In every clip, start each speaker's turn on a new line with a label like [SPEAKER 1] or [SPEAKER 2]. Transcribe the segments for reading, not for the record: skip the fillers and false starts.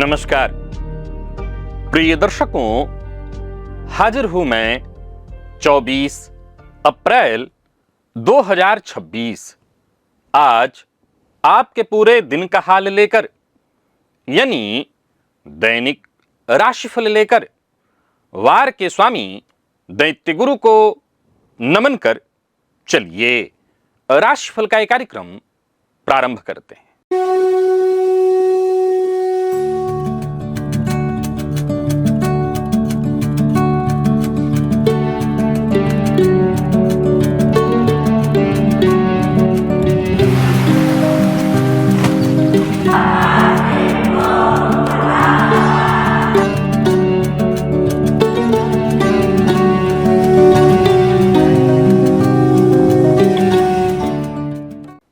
[SPEAKER 1] नमस्कार प्रिय दर्शकों, हाजिर हूं मैं 24 अप्रैल 2026 आज आपके पूरे दिन का हाल लेकर, यानी दैनिक राशिफल लेकर वार के स्वामी दैत्य गुरु को नमन कर चलिए राशिफल का एक कार्यक्रम प्रारंभ करते हैं।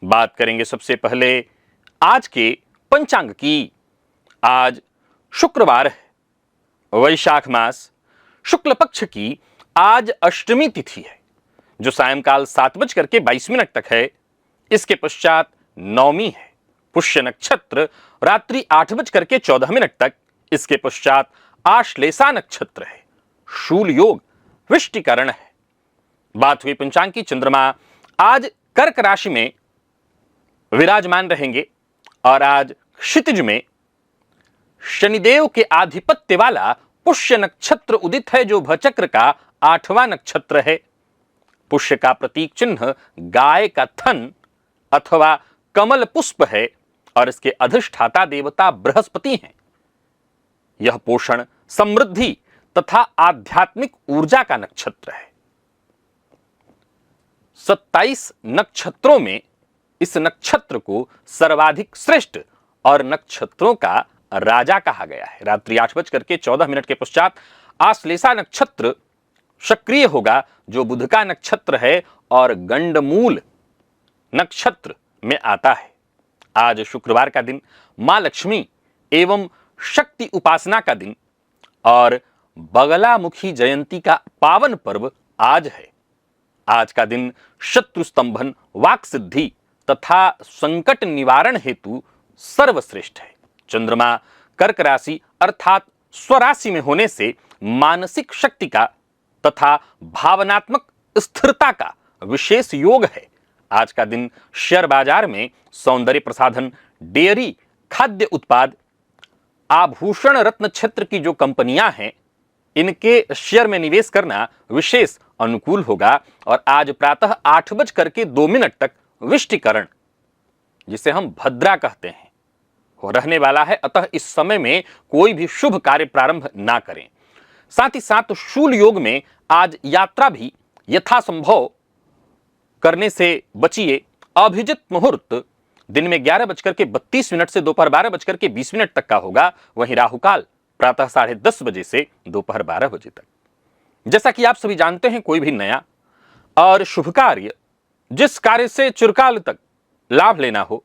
[SPEAKER 1] बात करेंगे सबसे पहले आज के पंचांग की। आज शुक्रवार है, वैशाख मास शुक्ल पक्ष की आज अष्टमी तिथि है जो सायंकाल 7:22 तक है। इसके पश्चात नवमी है, पुष्य नक्षत्र रात्रि 8:14 तक। इसके पश्चात आश्लेषा नक्षत्र है, शूल योग वृष्टिकरण है। बात हुई पंचांग की। चंद्रमा आज कर्क राशि में विराजमान रहेंगे और आज क्षितिज में शनिदेव के आधिपत्य वाला पुष्य नक्षत्र उदित है जो भचक्र का 8वां नक्षत्र है। पुष्य का प्रतीक चिन्ह गाय का थन अथवा कमल पुष्प है और इसके अधिष्ठाता देवता बृहस्पति हैं। यह पोषण, समृद्धि तथा आध्यात्मिक ऊर्जा का नक्षत्र है। 27 नक्षत्रों में इस नक्षत्र को सर्वाधिक श्रेष्ठ और नक्षत्रों का राजा कहा गया है। रात्रि 8:14 के पश्चात आश्लेषा नक्षत्र सक्रिय होगा जो बुध का नक्षत्र है और गंडमूल नक्षत्र में आता है। आज शुक्रवार का दिन मां लक्ष्मी एवं शक्ति उपासना का दिन और बगलामुखी जयंती का पावन पर्व आज है। आज का दिन शत्रु स्तंभन, वाक सिद्धि तथा संकट निवारण हेतु सर्वश्रेष्ठ है। चंद्रमा कर्क राशि अर्थात स्वराशि में होने से मानसिक शक्ति का तथा भावनात्मक स्थिरता का विशेष योग है। आज का दिन शेयर बाजार में सौंदर्य प्रसाधन, डेयरी, खाद्य उत्पाद, आभूषण रत्न क्षेत्र की जो कंपनियां हैं इनके शेयर में निवेश करना विशेष अनुकूल होगा। और आज प्रातः 8:02 तक वृष्टिकरण, जिसे हम भद्रा कहते हैं, वो रहने वाला है। अतः इस समय में कोई भी शुभ कार्य प्रारंभ ना करें। साथ ही साथ शूल योग में आज यात्रा भी यथासंभव करने से बचिए। अभिजित मुहूर्त दिन में 11:32 से दोपहर 12:20 तक का होगा। वहीं राहुकाल प्रातः 10:30 बजे से दोपहर 12 बजे तक। जैसा कि आप सभी जानते हैं, कोई भी नया और शुभ कार्य, जिस कार्य से चिरकाल तक लाभ लेना हो,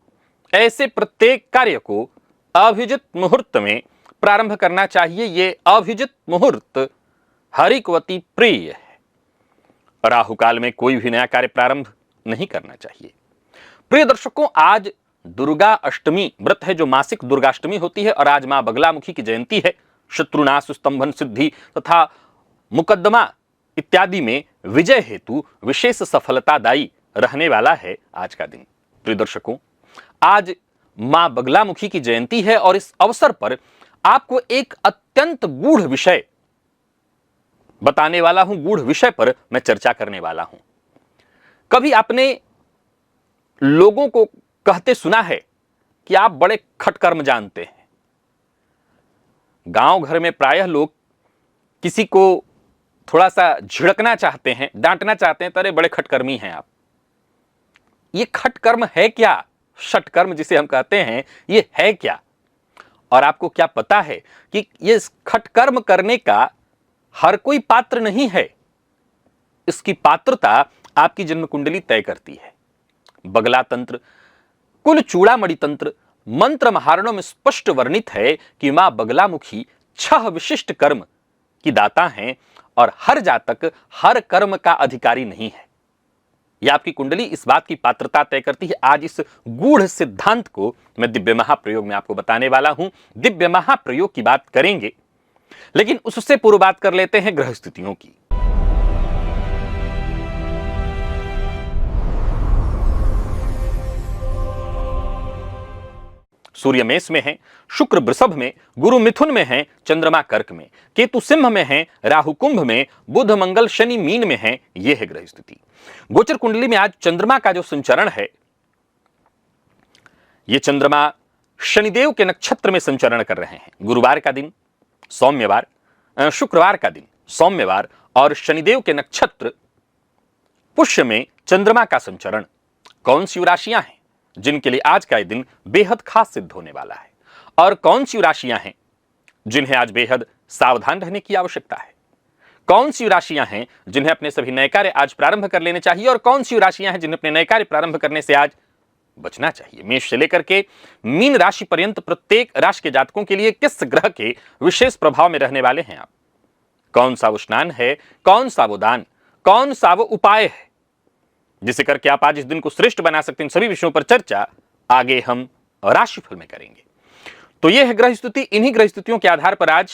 [SPEAKER 1] ऐसे प्रत्येक कार्य को अभिजित मुहूर्त में प्रारंभ करना चाहिए। ये अभिजित मुहूर्त हरिकवती प्रिय है। राहुकाल में कोई भी नया कार्य प्रारंभ नहीं करना चाहिए। प्रिय दर्शकों, आज दुर्गा अष्टमी व्रत है जो मासिक दुर्गाष्टमी होती है और आज मां बगलामुखी की जयंती है। शत्रुनाश, स्तंभन सिद्धि तथा मुकद्दमा इत्यादि में विजय हेतु विशेष सफलतादायी रहने वाला है आज का दिन। प्रिय दर्शकों, आज मां बगलामुखी की जयंती है और इस अवसर पर आपको एक अत्यंत गूढ़ विषय बताने वाला हूं। गूढ़ विषय पर मैं चर्चा करने वाला हूं। कभी आपने लोगों को कहते सुना है कि आप बड़े खटकर्म जानते हैं? गांव घर में प्रायः लोग किसी को थोड़ा सा झिड़कना चाहते हैं, डांटना चाहते हैं, तो अरे बड़े खटकर्मी हैं आप। ये खटकर्म है क्या? षटकर्म जिसे हम कहते हैं, ये है क्या? और आपको क्या पता है कि ये खटकर्म करने का हर कोई पात्र नहीं है। इसकी पात्रता आपकी जन्म कुंडली तय करती है। बगला तंत्र, कुल चूड़ामणि तंत्र, मंत्र महारणों में स्पष्ट वर्णित है कि मां बगलामुखी 6 विशिष्ट कर्म की दाता हैं और हर जातक हर कर्म का अधिकारी नहीं है। या आपकी कुंडली इस बात की पात्रता तय करती है। आज इस गूढ़ सिद्धांत को मैं दिव्य महाप्रयोग में आपको बताने वाला हूं। दिव्य महाप्रयोग की बात करेंगे, लेकिन उससे पूर्व बात कर लेते हैं ग्रह स्थितियों की। सूर्य मेष में है, शुक्र वृषभ में, गुरु मिथुन में है, चंद्रमा कर्क में, केतु सिंह में है, राहु कुंभ में, बुध मंगल शनि मीन में है। यह है ग्रह स्थिति। गोचर कुंडली में आज चंद्रमा का जो संचरण है, यह चंद्रमा शनिदेव के नक्षत्र में संचरण कर रहे हैं। गुरुवार का दिन सौम्यवार, शुक्रवार का दिन सौम्यवार और शनिदेव के नक्षत्र पुष्य में चंद्रमा का संचरण। कौन सी राशियां हैं जिनके लिए आज का यह दिन बेहद खास सिद्ध होने वाला है, और कौन सी राशियां हैं जिन्हें आज बेहद सावधान रहने की आवश्यकता है? कौन सी राशियां हैं जिन्हें अपने सभी नए कार्य आज प्रारंभ कर लेने चाहिए, और कौन सी राशियां हैं जिन्हें अपने नए कार्य प्रारंभ करने से आज बचना चाहिए? मेष से लेकर के मीन राशि पर्यंत प्रत्येक राशि के जातकों के लिए किस ग्रह के विशेष प्रभाव में रहने वाले हैं आप? कौन सा वो स्नान है, कौन सा वो दान, कौन सा वो उपाय है जिसे करके आप आज इस दिन को श्रेष्ठ बना सकते हैं? इन सभी विषयों पर चर्चा आगे हम राशिफल में करेंगे। तो यह है ग्रह स्थिति। इन्हीं ग्रह स्थितियों के आधार पर आज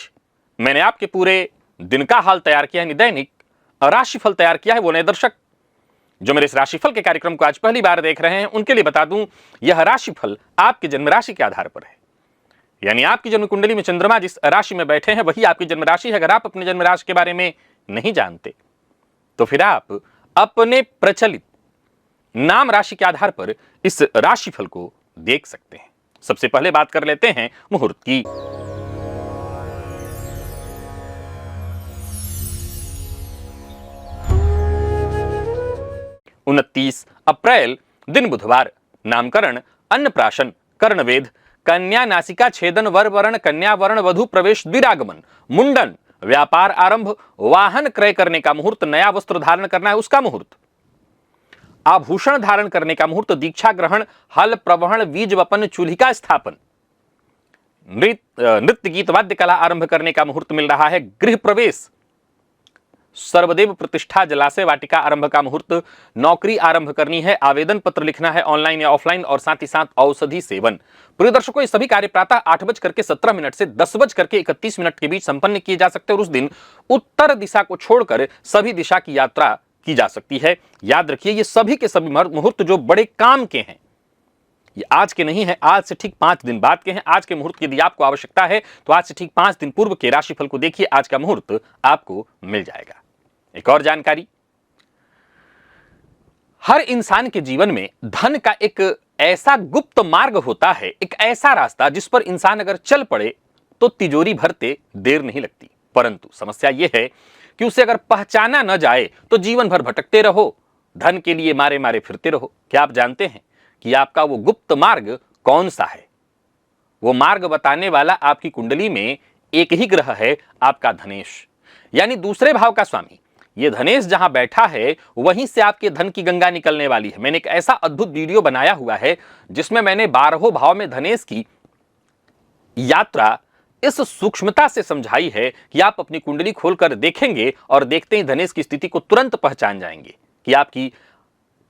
[SPEAKER 1] मैंने आपके पूरे दिन का हाल तैयार किया है, दैनिक राशिफल तैयार किया है। वो नए दर्शक जो मेरे इस राशिफल के कार्यक्रम को आज पहली बार देख रहे हैं, उनके लिए बता दूं, यह राशिफल आपके जन्म राशि के आधार पर है। यानी आपकी जन्म कुंडली में चंद्रमा जिस राशि में बैठे हैं वही आपकी जन्म राशि है। अगर आप अपने जन्म राशि के बारे में नहीं जानते तो फिर आप अपने प्रचलित नाम राशि के आधार पर इस राशिफल को देख सकते हैं। सबसे पहले बात कर लेते हैं मुहूर्त की। उनतीस अप्रैल दिन बुधवार। नामकरण, अन्नप्राशन, कर्णवेद, कन्या नासिका छेदन, वर वरण, कन्या वर्ण, वधु प्रवेश, द्विरागमन, मुंडन, व्यापार आरंभ, वाहन क्रय करने का मुहूर्त, नया वस्त्र धारण करना है उसका मुहूर्त, आभूषण धारण करने का मुहूर्त, दीक्षा ग्रहण, हल प्रवहन, बीज वपन, चूल्हिका स्थापन, नृत्य गीत वाद्य कला आरंभ करने का मुहूर्त मिल रहा है, गृह प्रवेश, सर्वदेव प्रतिष्ठा, जलाशय वाटिका आरंभ का मुहूर्त, नौकरी आरंभ करनी है, आवेदन पत्र लिखना है ऑनलाइन या ऑफलाइन, और साथ ही साथ औषधि सेवन। प्रिय दर्शकों, ये सभी कार्य प्रातः 8:17 से 10:31 के बीच संपन्न किए जा सकते हैं, और उस दिन उत्तर दिशा को छोड़कर सभी दिशा की यात्रा की जा सकती है। याद रखिए, ये सभी के सभी मुहूर्त जो बड़े काम के हैं, ये आज के नहीं है, आज से ठीक 5 दिन बाद के हैं। आज के मुहूर्त की यदि आपको आवश्यकता है तो आज से ठीक 5 दिन पूर्व के राशिफल को देखिए, आज का मुहूर्त आपको मिल जाएगा। एक और जानकारी, हर इंसान के जीवन में धन का एक ऐसा गुप्त मार्ग होता है, एक ऐसा रास्ता जिस पर इंसान अगर चल पड़े तो तिजोरी भरते देर नहीं लगती। परंतु समस्या यह है कि उसे अगर पहचाना न जाए तो जीवन भर भटकते रहो, धन के लिए मारे मारे फिरते रहो। क्या आप जानते हैं कि आपका वो गुप्त मार्ग कौन सा है? वो मार्ग बताने वाला आपकी कुंडली में एक ही ग्रह है, आपका धनेश, यानी दूसरे भाव का स्वामी। ये धनेश जहां बैठा है वहीं से आपके धन की गंगा निकलने वाली है। मैंने एक ऐसा अद्भुत वीडियो बनाया हुआ है जिसमें मैंने 12 भाव में धनेश की यात्रा इस सूक्ष्मता से समझाई है कि आप अपनी कुंडली खोलकर देखेंगे और देखते ही धनेश की स्थिति को तुरंत पहचान जाएंगे कि आपकी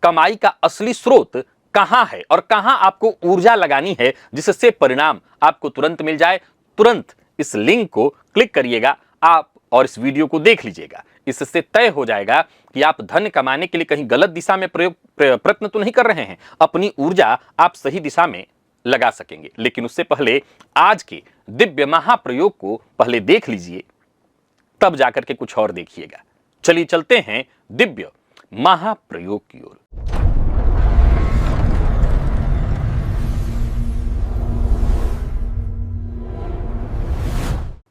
[SPEAKER 1] कमाई का असली स्रोत कहां है और कहां आपको ऊर्जा लगानी है जिससे परिणाम आपको तुरंत मिल जाए। तुरंत इस लिंक को क्लिक करिएगा आप और इस वीडियो को देख लीजिएगा। इससे तय हो जाएगा कि आप धन कमाने के लिए कहीं गलत दिशा में प्रयत्न तो नहीं कर रहे हैं, अपनी ऊर्जा आप सही दिशा में लगा सकेंगे। लेकिन उससे पहले आज के दिव्य महाप्रयोग को पहले देख लीजिए, तब जाकर के कुछ और देखिएगा। चलिए चलते हैं दिव्य महाप्रयोग की ओर।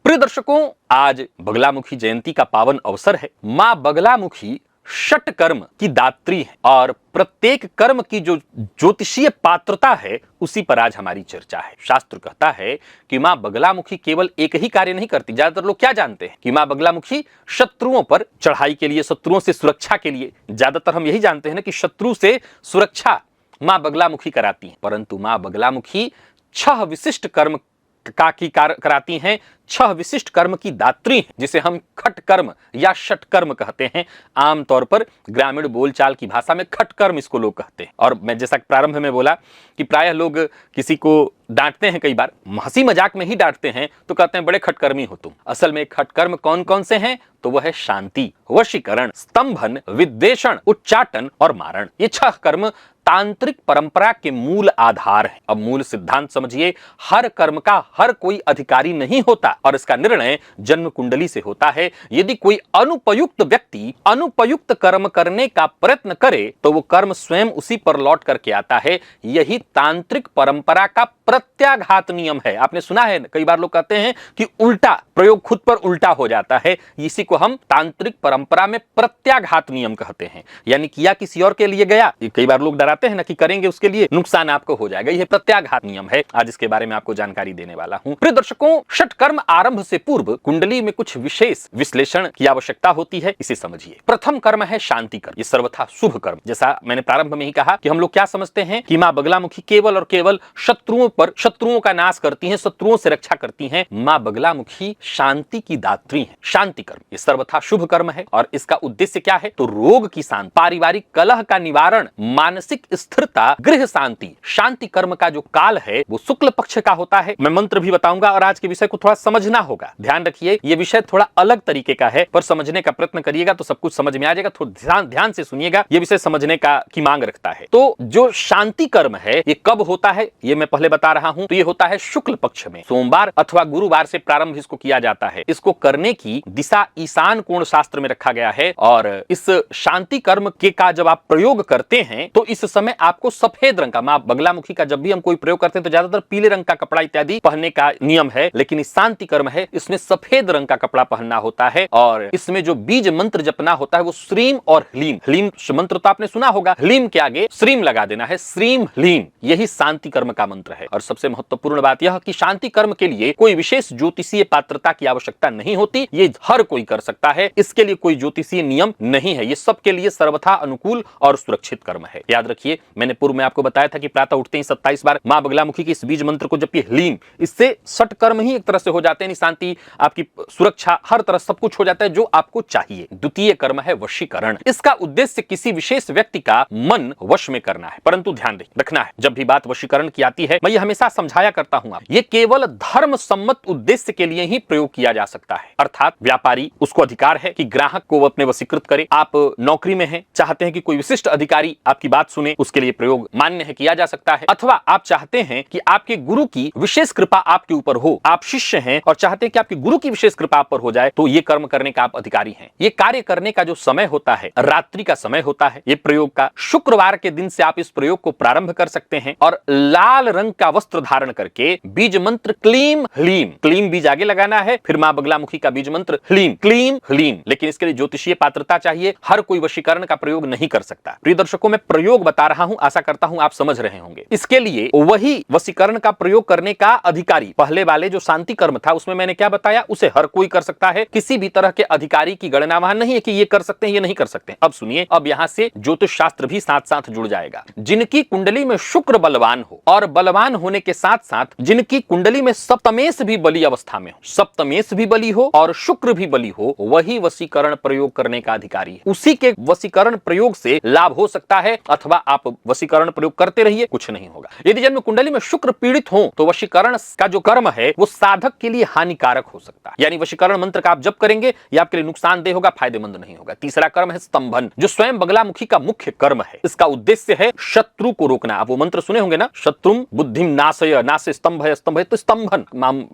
[SPEAKER 1] प्रिय दर्शकों, आज बगलामुखी जयंती का पावन अवसर है। मां बगलामुखी षट कर्म की दात्री है और प्रत्येक कर्म की जो ज्योतिषीय पात्रता है उसी पर आज हमारी चर्चा है। शास्त्र कहता है कि मां बगलामुखी केवल एक ही कार्य नहीं करती। ज्यादातर लोग क्या जानते हैं कि मां बगलामुखी शत्रुओं पर चढ़ाई के लिए, शत्रुओं से सुरक्षा के लिए, ज्यादातर हम यही जानते हैं ना कि शत्रु से सुरक्षा मां बगलामुखी कराती है। परंतु मां बगलामुखी 6 विशिष्ट कर्म कराती हैं, छह विशिष्ट कर्म की दात्री हैं, जिसे हम खट कर्म या षट कर्म कहते हैं। आमतौर पर ग्रामीण बोलचाल की भाषा में खट कर्म इसको लोग कहते हैं। और मैं जैसा प्रारंभ में बोला कि प्रायः लोग किसी को डांटते हैं, कई बार हंसी मजाक में ही डांटते हैं, तो कहते हैं बड़े खटकर्मी हो तुम। असल में खटकर्म कौन कौन से हैं? तो वह है शांति, वशीकरण, स्तंभन, विद्वेषण, उच्चाटन और मारण। ये छह कर्म तांत्रिक परंपरा के मूल आधार है। अब मूल सिद्धांत समझिए, हर कर्म का हर कोई अधिकारी नहीं होता और इसका निर्णय जन्म कुंडली से होता है। यदि कोई अनुपयुक्त व्यक्ति अनुपयुक्त कर्म करने का प्रयत्न करे तो वो कर्म स्वयं उसी पर लौट करके आता है। यही तांत्रिक परंपरा का प्रत्याघात नियम है। आपने सुना है, कई बार लोग कहते हैं कि उल्टा प्रयोग खुद पर उल्टा हो जाता है। इसी को हम तांत्रिक परंपरा में प्रत्याघात नियम कहते हैं। यानी किया किसी और के लिए गया, कई बार लोग डराते हैं ना कि करेंगे उसके लिए नुकसान आपको हो जाएगा, यह प्रत्याघात नियम है। आज इसके बारे में आपको जानकारी देने वाला हूं। प्रिय दर्शकों, षट कर्म आरंभ से पूर्व कुंडली में कुछ विशेष विश्लेषण की आवश्यकता होती है, इसे समझिए। प्रथम कर्म है शांति कर्म। ये सर्वथा शुभ कर्म। जैसा मैंने प्रारंभ में ही कहा कि हम लोग क्या समझते हैं कि मां बगलामुखी केवल और केवल शत्रुओं का नाश करती हैं, शत्रुओं से रक्षा करती हैं। मां बगलामुखी शांति की दात्री हैं। शांति कर्म ये सर्वथा शुभ कर्म है और इसका उद्देश्य क्या है? तो रोग की शांति, पारिवारिक कलह का निवारण, मानसिक स्थिरता, गृह शांति। शांति कर्म का जो काल है वो शुक्ल पक्ष का होता है। मैं मंत्र भी बताऊंगा और आज के विषय को थोड़ा समझना होगा। ध्यान रखिए, ये विषय थोड़ा अलग तरीके का है, पर समझने का प्रयत्न करिएगा तो सब कुछ समझ में आ जाएगा। थोड़ा ध्यान से सुनिएगा, ये विषय समझने की मांग रखता है। तो जो शांति कर्म है ये कब होता है ये मैं पहले बता रहा हूं। तो ये होता है शुक्ल पक्ष में, सोमवार अथवा गुरुवार से प्रारंभ इसको किया जाता है। इसको करने की दिशा ईशान कोण शास्त्र में रखा गया है। और इस शांति कर्म के का जब आप प्रयोग करते हैं तो इस समय आपको सफेद रंग का, मां बगलामुखी का जब भी हम कोई प्रयोग करते हैं तो ज्यादातर पीले रंग का कपड़ा इत्यादि पहनने का नियम है, लेकिन इस शांति कर्म है इसमें सफेद रंग का कपड़ा पहनना होता है। और इसमें जो बीज मंत्र जपना होता है वो श्रीम और ह्लीम। ह्लीम मंत्र तो आपने सुना होगा, ह्लीम के आगे श्रीम लगा देना है, श्रीम ह्लीम। यही शांति कर्म का मंत्र है। और सबसे महत्वपूर्ण बात यह कि शांति कर्म के लिए कोई विशेष ज्योतिषीय पात्रता की आवश्यकता नहीं होती, ये हर कोई कर सकता है। इसके लिए कोई ज्योतिषीय नियम नहीं है, ये सबके लिए सर्वथा अनुकूल और सुरक्षित कर्म है। याद रखिए, मैंने पूर्व में आपको बताया था कि प्रातः उठते ही 27 बार मां बगलामुखी के इस बीज मंत्र को जपिए, ह्लीम। इससे षट कर्म ही एक तरह से हो जाते हैं, शांति, आपकी सुरक्षा, हर तरह सब कुछ हो जाता है जो आपको चाहिए। द्वितीय कर्म है वशीकरण। इसका उद्देश्य किसी विशेष व्यक्ति का मन वश में करना है। परंतु ध्यान रखना है, जब भी बात वशीकरण की आती है, मैं ये हमेशा समझाया करता हूं, ये केवल धर्म सम्मत उद्देश्य के लिए ही प्रयोग किया जा सकता है। अर्थात व्यापारी, उसको अधिकार है कि ग्राहक को अपने वशीकृत करे। आप नौकरी में हैं, चाहते हैं कि कोई विशिष्ट अधिकारी आपकी बात सुने, उसके लिए प्रयोग मान्य है, किया जा सकता है। अथवा आप चाहते हैं कि आपके गुरु की विशेष कृपा आपके ऊपर हो, आप शिष्य हैं और चाहते हैं कि आपके गुरु की विशेष कृपा आप पर हो जाए, तो ये कर्म करने का आप अधिकारी हैं। ये कार्य करने का जो समय होता है रात्रि का समय होता है। ये प्रयोग का शुक्रवार के दिन से आप इस प्रयोग को प्रारंभ कर सकते हैं और लाल रंग का वस्त्र धारण करके बीज मंत्र क्लीम ह्लीम, क्लीम बीज आगे लगाना है, फिर मां बगलामुखी का बीज मंत्र ह्लीम, क्लीम ह्लीम। लेकिन इसके लिए ज्योतिषीय पात्रता चाहिए, हर कोई वशीकरण का प्रयोग नहीं कर सकता। प्रिय दर्शकों, मैं प्रयोग बता रहा हूं, आशा करता हूं आप समझ रहे होंगे। इसके लिए वही वशीकरण का प्रयोग करने का अधिकारी, पहले वाले जो शांति कर्म था उसमें मैंने क्या बताया, उसे हर कोई कर सकता है। किसी भी तरह के अधिकारी की गणना वहां नहीं है कि ये कर सकते हैं ये नहीं कर सकते। अब सुनिए, अब यहां से ज्योतिष शास्त्र भी साथ साथ जुड़ जाएगा। जिनकी कुंडली में शुक्र बलवान हो और बलवान होने के साथ साथ जिनकी कुंडली में सप्तमेश भी बली अवस्था में हो, सप्तमेश भी बली हो और शुक्र भी बली हो, वही वशीकरण प्रयोग करने का अधिकारी है। उसी के वशीकरण प्रयोग से लाभ हो सकता है, अथवा आप वशीकरण प्रयोग करते रहिए, कुछ नहीं होगा। यदि जन्म कुंडली में शुक्र पीड़ित हो तो वशीकरण का जो कर्म है वो साधक के लिए हानिकारक हो सकता है। यानी वशीकरण मंत्र का आप जप करेंगे ये आपके लिए नुकसानदेह होगा, फायदेमंद नहीं होगा। तीसरा कर्म है स्तंभन, जो स्वयं बगलामुखी का मुख्य कर्म है। इसका उद्देश्य है शत्रु को रोकना। आप वो मंत्र सुने होंगे ना, शत्रुम बुद्धिम नाशय, नाशय स्तंभ है, स्तंभ है। तो स्तंभन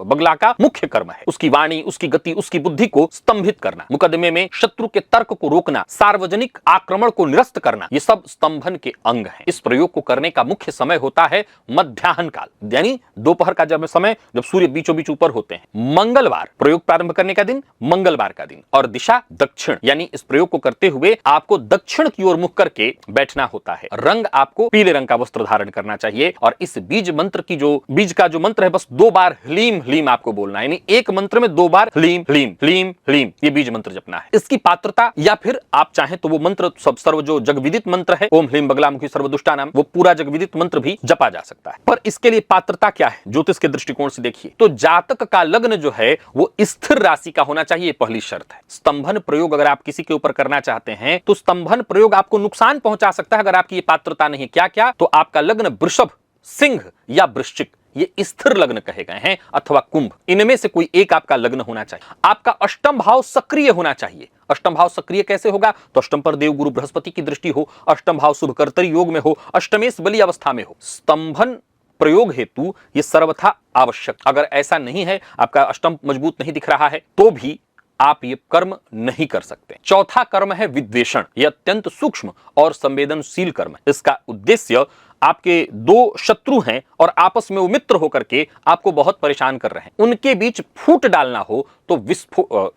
[SPEAKER 1] बगला का मुख्य कर्म है, उसकी वाणी, उसकी गति, उसकी बुद्धि को स्तंभित करना, मुकदमे में शत्रु के तर्क को रोकना, सार्वजनिक आक्रमण को निरस्त करना, ये सब स्तंभन के अंग हैं। इस प्रयोग को करने का मुख्य समय होता है मध्याह्न काल, यानी दोपहर का जब समय, जब सूर्य बीचों बीच ऊपर होते हैं। मंगलवार प्रयोग प्रारंभ करने का दिन, मंगलवार का दिन। और दिशा दक्षिण, यानी इस प्रयोग को करते हुए आपको दक्षिण की ओर मुख करके बैठना होता है। रंग आपको पीले रंग का वस्त्र धारण करना चाहिए। और इस बीज मंत्र की जो बीज का जो मंत्र है, बस 2 बार ह्लीम ह्लीम आपको बोलना है, यानी एक मंत्र में 2 बार ह्लीम ह्लीम ह्लीम ह्लीम, ये बीज मंत्र जपना है। इसकी पात्रता, या फिर आप चाहें तो वो मंत्र सब सर्व जो जगविदित मंत्र है, ओम ह्लीम बगलामुखी सर्वदुष्टानाम, वो पूरा जगविदित मंत्र भी जपा जा सकता है। पर इसके लिए पात्रता क्या है ज्योतिष के दृष्टिकोण से देखिए तो जातक का लग्न जो है वो स्थिर राशि का होना चाहिए, पहली शर्त है। स्तंभन प्रयोग अगर आप किसी के ऊपर करना चाहते हैं तो स्तंभन प्रयोग आपको नुकसान पहुंचा सकता है अगर आपकी ये पात्रता नहीं। क्या क्या? तो आपका लग्न वृषभ, सिंह या वृश्चिक, ये स्थिर लग्न कहे गए हैं, अथवा कुंभ, इनमें से कोई एक आपका लग्न होना चाहिए। आपका अष्टम भाव सक्रिय होना चाहिए। अष्टम भाव सक्रिय कैसे होगा? तो अष्टम पर देव गुरु बृहस्पति की दृष्टि हो, अष्टम भाव शुभ कर्तरी योग में हो, अष्टमेश बली अवस्था में हो। स्तंभन प्रयोग हेतु ये सर्वथा आवश्यक। अगर ऐसा नहीं है, आपका अष्टम मजबूत नहीं दिख रहा है, तो भी आप ये कर्म नहीं कर सकते। चौथा कर्म है विद्वेषण। यह अत्यंत सूक्ष्म और संवेदनशील कर्म है। इसका उद्देश्य आपके दो शत्रु हैं और आपस में वो मित्र होकर के आपको बहुत परेशान कर रहे हैं, उनके बीच फूट डालना हो तो